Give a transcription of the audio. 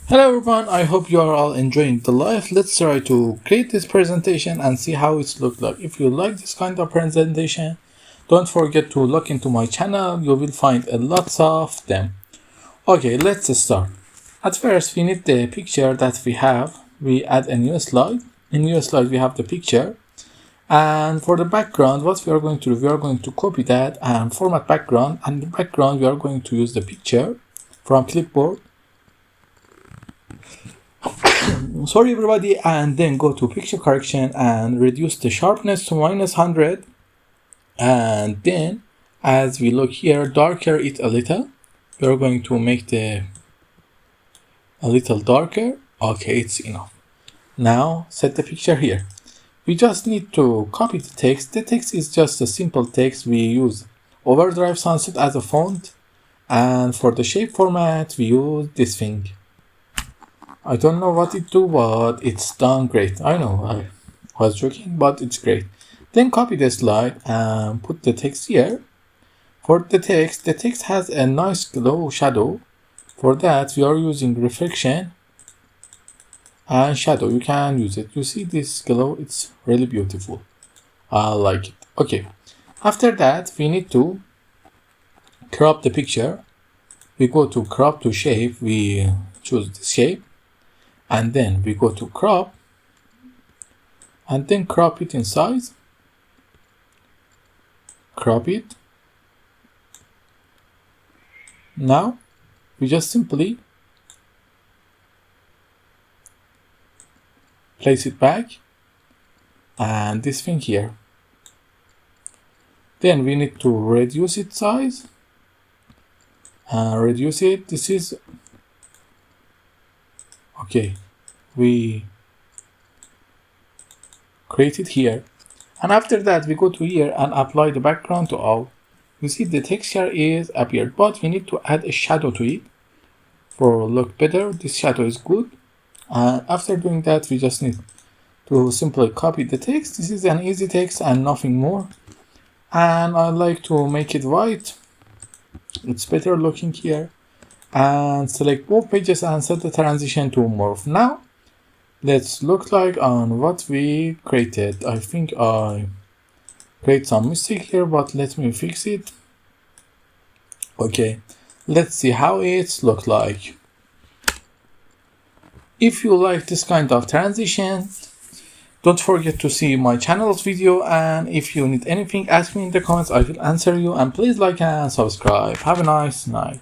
Hello everyone, I hope you are all enjoying the life. Let's try to create this presentation and see how it's look like. If you like this kind of presentation, don't forget to look into my channel. You will find a lots of them. Okay, let's start. At first, we need the picture that we have. We add a new slide. In new slide, we have the picture. And for the background, what we are going to do, we are going to copy that and format background. And the background, we are going to use the picture from clipboard. Sorry everybody, and then go to picture correction and reduce the sharpness to -100, and then as we look here, darker it a little. We're going to make the a little darker. Okay, it's enough. Now set the picture here. We just need to copy the text. The text is just a simple text. We use Overdrive Sunset as a font, and for the shape format we use this thing. I don't know what it do, but it's done great. I know, I was joking, but it's great. Then copy the slide and put the text here. For the text has a nice glow shadow. For that, we are using reflection and shadow. You can use it. You see this glow? It's really beautiful. I like it. Okay. After that, we need to crop the picture. We go to crop to shape. We choose the shape. And then we go to crop, and then crop it in size, crop it. Now we just simply place it back, and this thing here. Then we need to reduce its size, and reduce it. This is okay, we create it here, and after that we go to here and apply the background to all. You see the texture is appeared, but we need to add a shadow to it for look better. This shadow is good, and after doing that we just need to simply copy the text. This is an easy text and nothing more, and I like to make it white. It's better looking here. And select both pages and set the transition to morph. Now let's look like on what we created. I think I create some mistake here, but let me fix it. Okay, let's see how it's look like. If you like this kind of transition, don't forget to see my channel's video, and if you need anything, ask me in the comments. I will answer you, and please like and subscribe. Have a nice night.